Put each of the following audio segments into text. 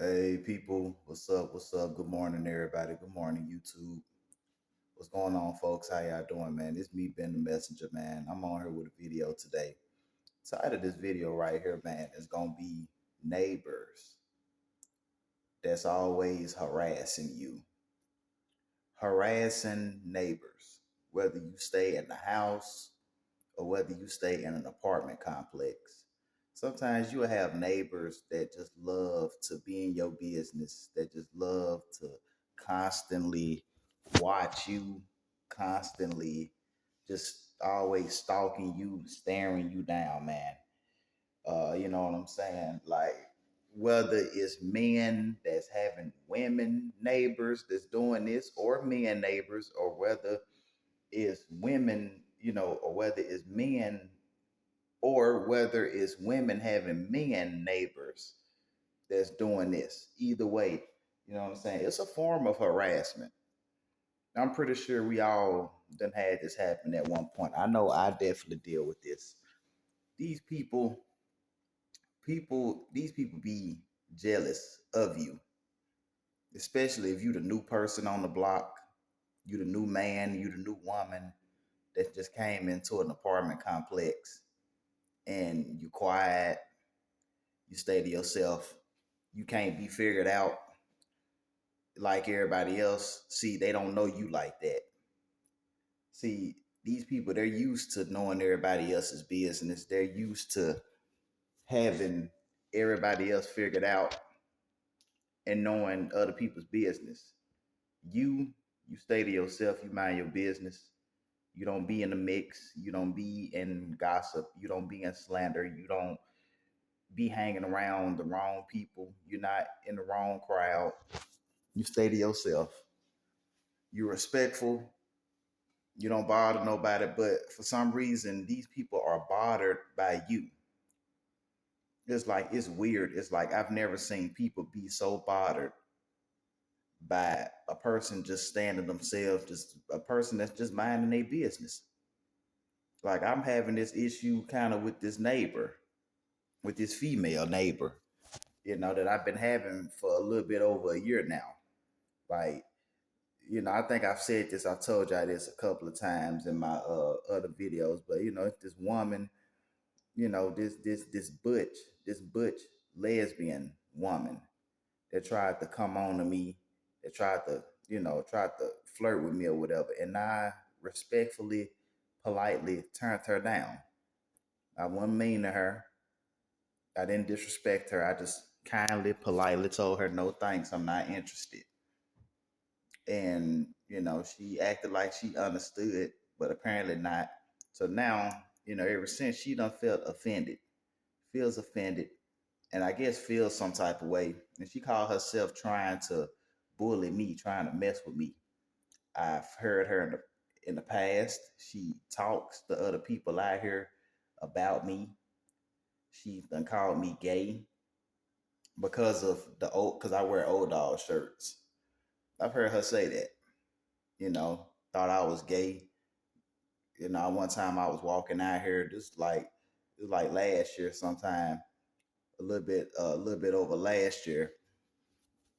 Hey people, what's up? What's up? Good morning, everybody. Good morning, YouTube. What's going on, folks? How y'all doing, man? It's me, Ben the Messenger, man. I'm on here with a video today. Title of this video right here, man, is gonna be neighbors that's always harassing you. Harassing neighbors, whether you stay in the house or whether you stay in an apartment complex. Sometimes you'll have neighbors that just love to be in your business, that just love to constantly watch you, constantly just always stalking you, staring you down, man. You know what I'm saying? Like whether it's men that's having women neighbors that's doing this, or men neighbors, or whether it's women, or whether it's men, or whether it's women having men neighbors that's doing this. Either way, you know what I'm saying? It's a form of harassment. I'm pretty sure we all done had this happen at one point. I know I definitely deal with this. These these people be jealous of you, especially if you the new person on the block, you the new man, you the new woman that just came into an apartment complex, and you quiet, you stay to yourself, you can't be figured out like everybody else. See, they don't know you like that. See, these people, they're used to knowing everybody else's business. They're used to having everybody else figured out and knowing other people's business. You you stay to yourself, you mind your business. You don't be in the mix, you don't be in gossip, you don't be in slander, you don't be hanging around the wrong people, you're not in the wrong crowd. You stay to yourself. You're respectful. You don't bother nobody, but for some reason, these people are bothered by you. It's like, it's weird. It's like, I've never seen people be so bothered by a person just standing themselves, just a person that's just minding their business. Like, I'm having this issue kind of with this neighbor, with this female neighbor, that I've been having for a little bit over a year now. Like, I think I've said this, I've told y'all this a couple of times in my other videos, but it's this woman, this butch lesbian woman that tried to come on to me, that tried to flirt with me or whatever, and I respectfully, politely turned her down. I wasn't mean to her. I didn't disrespect her. I just kindly, politely told her no thanks. I'm not interested. And she acted like she understood, but apparently not. So now, ever since, she done felt offended, feels offended, and I guess feels some type of way. And she called herself trying to bully me, trying to mess with me. I've heard her in the past. She talks to other people out here about me. She done called me gay because of because I wear old dog shirts. I've heard her say that. Thought I was gay. One time I was walking out here, just like it was like last year sometime, a little bit over last year.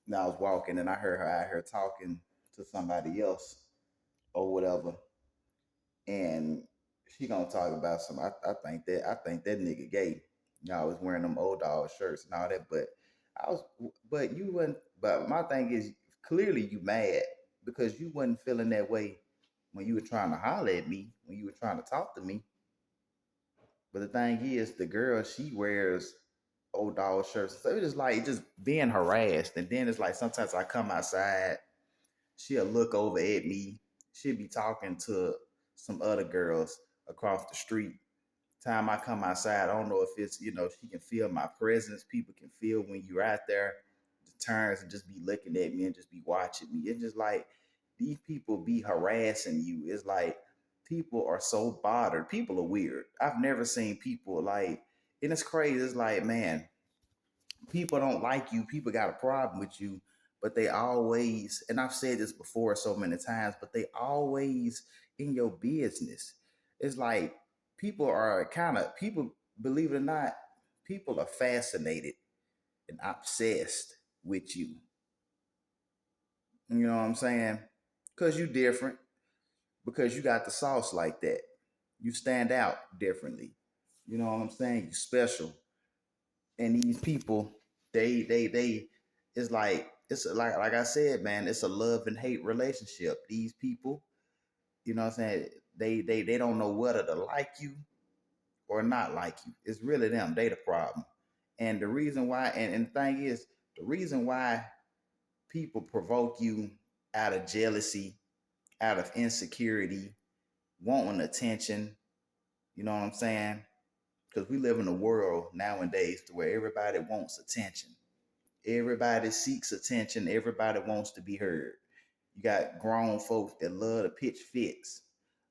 And I was walking and I heard her out here talking to somebody else or whatever, and she gonna talk about some. I think that nigga gay. I was wearing them old dog shirts and all that, but I was, but you wouldn't. But my thing is, clearly you mad because you wasn't feeling that way when you were trying to holler at me, when you were trying to talk to me. But the thing is, the girl, she wears old dog shirts. So it's just like just being harassed. And then it's like sometimes I come outside, she'll look over at me. She'll be talking to some other girls across the street. Time I come outside, I don't know if it's, she can feel my presence. People can feel when you're out there. The turns and just be looking at me and just be watching me. It's just like these people be harassing you. It's like people are so bothered. People are weird. I've never seen people like, and it's crazy. It's like, man, people don't like you. People got a problem with you, but they always, and I've said this before so many times, but they always in your business. It's like people, believe it or not, people are fascinated and obsessed with you. You know what I'm saying? Because you different, because you got the sauce like that. You stand out differently. You know what I'm saying? You special. And these people, they it's like I said, man, it's a love and hate relationship. These people, you know what I'm saying? They don't know whether to like you or not like you. It's really them. They the problem. And the reason why, and the thing is, the reason why people provoke you out of jealousy, out of insecurity, wanting attention, you know what I'm saying? Because we live in a world nowadays to where everybody wants attention. Everybody seeks attention. Everybody wants to be heard. You got grown folks that love to pitch fits.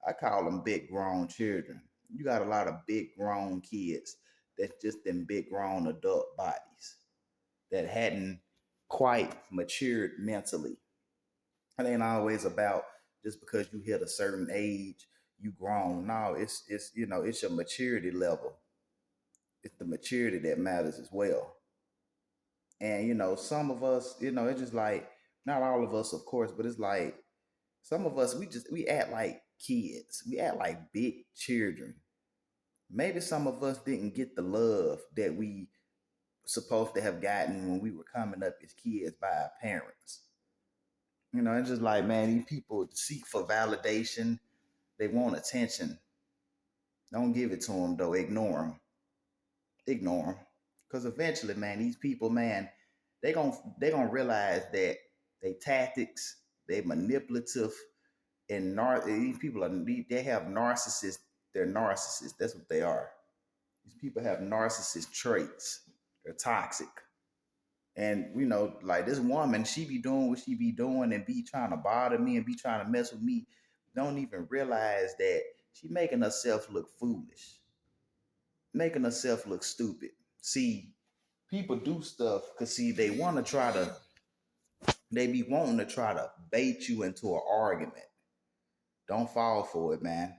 I call them big grown children. You got a lot of big grown kids that's just in big grown adult bodies that hadn't quite matured mentally. It ain't always about just because you hit a certain age, you grown. No, it's it's your maturity level. It's the maturity that matters as well. And some of us, it's just like not all of us, of course, but it's like some of us we act like kids. We act like big children. Maybe some of us didn't get the love that we supposed to have gotten when we were coming up as kids by our parents. It's just like, man, these people seek for validation. They want attention. Don't give it to them though. Ignore them. Ignore them. Because eventually, man, these people, man, they gonna realize that they tactics, they manipulative, and these people they have narcissists. They're narcissists. That's what they are. These people have narcissist traits. They're toxic. And like this woman, she be doing what she be doing and be trying to bother me and be trying to mess with me. Don't even realize that she making herself look foolish, making herself look stupid. See, people do stuff because see they be wanting to try to bait you into an argument. Don't fall for it, man.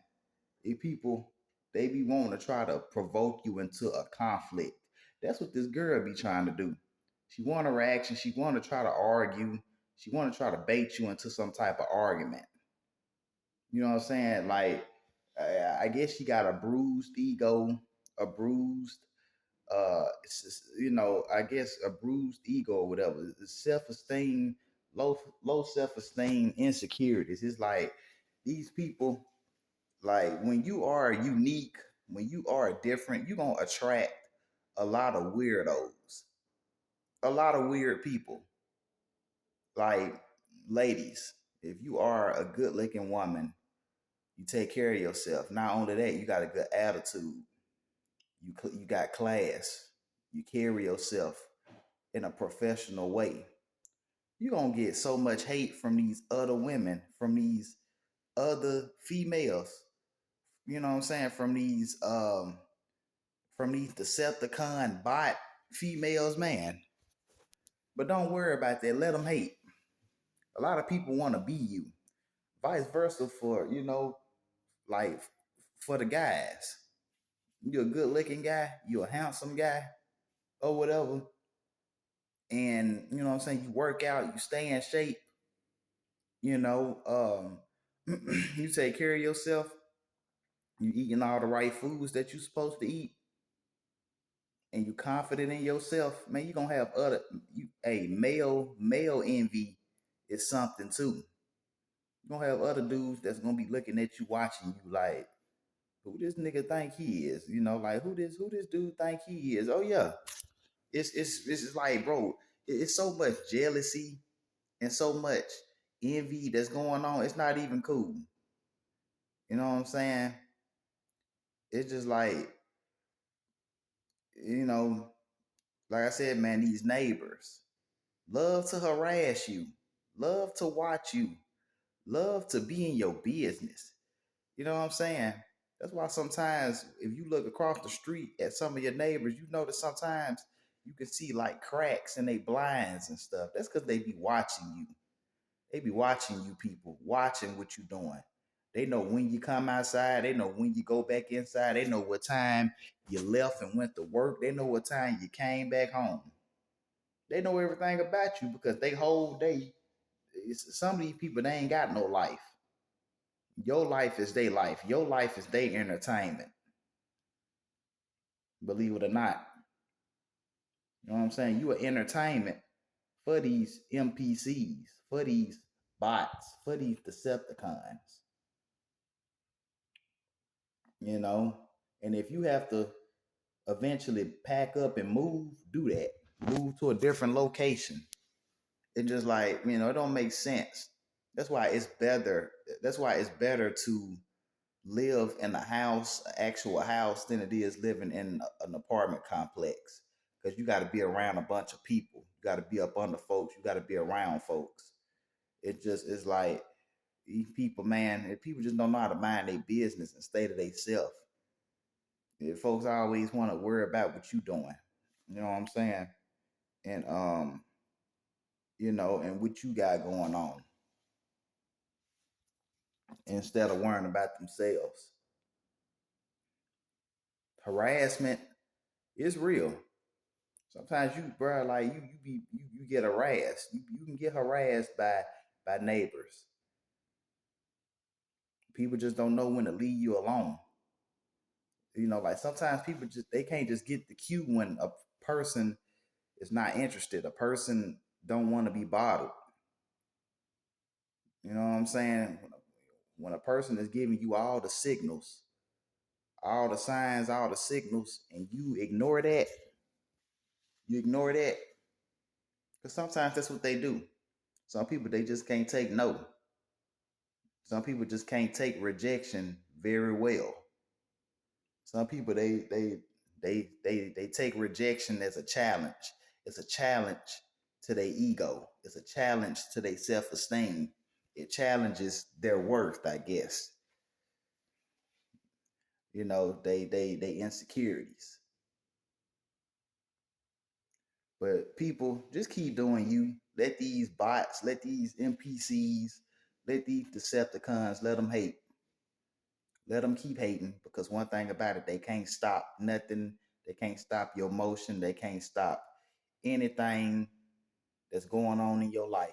These people, they be wanting to try to provoke you into a conflict. That's what this girl be trying to do. She want a reaction. She want to try to argue. She want to try to bait you into some type of argument. You know what I'm saying? Like, I guess she got a bruised ego, a bruised, I guess a bruised ego or whatever. Self esteem, low self esteem, insecurities. It's like these people, like when you are unique, when you are different, you're gonna attract a lot of weirdos, a lot of weird people. Like ladies, if you are a good looking woman, you take care of yourself. Not only that, you got a good attitude. You got class. You carry yourself in a professional way. You're gonna get so much hate from these other women, from these other females, you know what I'm saying, from these Decepticon bot females, man. But don't worry about that. Let them hate. A lot of people want to be you. Vice versa for, like for the guys. You're a good looking guy, you're a handsome guy, or whatever. And you know what I'm saying, you work out, you stay in shape, you know, you take care of yourself, you eating all the right foods that you're supposed to eat, and you confident in yourself, man, you gonna have male envy is something too. You're gonna have other dudes that's gonna be looking at you, watching you like, who this nigga think he is? Like who this dude think he is? Oh yeah. It's just like, bro, it's so much jealousy and so much envy that's going on. It's not even cool. You know what I'm saying? It's just like, you know, like I said, man, these neighbors love to harass you, love to watch you, love to be in your business. You know what I'm saying? That's why sometimes if you look across the street at some of your neighbors, you notice sometimes you can see like cracks in their blinds and stuff. That's because they be watching you. They be watching you people, watching what you doing. They know when you come outside. They know when you go back inside. They know what time you left and went to work. They know what time you came back home. They know everything about you because they whole day. Some of these people they ain't got no life. Your life is their life. Your life is their entertainment. Believe it or not, you know what I'm saying. You are entertainment for these NPCs, for these bots, for these Decepticons. You know, and if you have to eventually pack up and move, do that. Move to a different location. It just like, it don't make sense. That's why it's better. That's why it's better to live in a house, an actual house, than it is living in an apartment complex. Because you got to be around a bunch of people. You got to be up under folks. You got to be around folks. It just is like these people, man. If people just don't know how to mind their business and stay to themselves. If folks always want to worry about what you doing, you know what I'm saying, and and what you got going on, instead of worrying about themselves. Harassment is real. Sometimes you, bro, like you get harassed. You can get harassed by neighbors. People just don't know when to leave you alone. Like sometimes people just they can't just get the cue when a person is not interested. A person don't want to be bothered. You know what I'm saying? When a person is giving you all the signals, all the signs, all the signals, and you ignore that, because sometimes that's what they do. Some people they just can't take no. Some people just can't take rejection very well. Some people they take rejection as a challenge. It's a challenge to their ego. It's a challenge to their self-esteem. It challenges their worth, I guess. They insecurities. But people just keep doing you. Let these bots, let these NPCs, let these Decepticons, let them hate. Let them keep hating, because one thing about it, they can't stop nothing. They can't stop your motion. They can't stop anything that's going on in your life.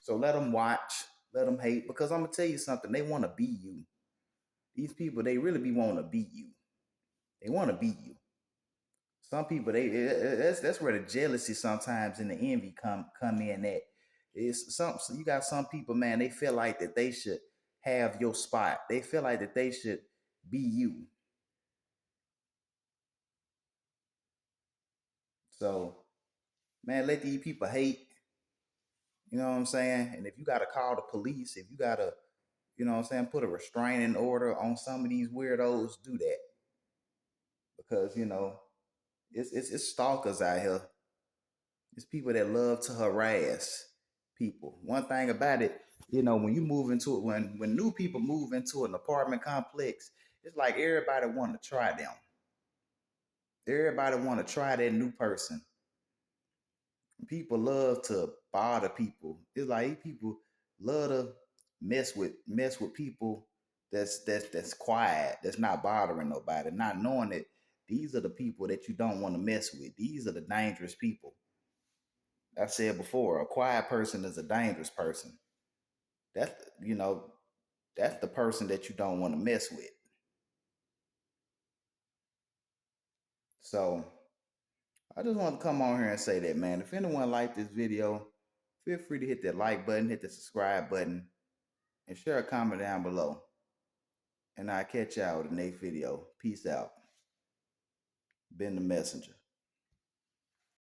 So let them watch, let them hate, because I'm gonna tell you something. They want to be you. These people, they really be wanting to be you. They want to be you. Some people, that's where the jealousy sometimes and the envy come in. At it's some you got some people, man. They feel like that they should have your spot. They feel like that they should be you. So, man, let these people hate. You know what I'm saying? And if you got to call the police, if you got to, what I'm saying, put a restraining order on some of these weirdos, do that. Because, it's stalkers out here. It's people that love to harass people. One thing about it, when you move into it, when new people move into an apartment complex, it's like everybody want to try them. Everybody want to try that new person. People love to bother people. It's like people love to mess with people that's quiet, that's not bothering nobody, not knowing that these are the people that you don't want to mess with. These are the dangerous people. I said before, a quiet person is a dangerous person. That's that's the person that you don't want to mess with. So I just want to come on here and say that, man. If anyone liked this video, feel free to hit that like button, hit the subscribe button, and share a comment down below. And I'll catch y'all with the next video. Peace out. Ben the Messenger.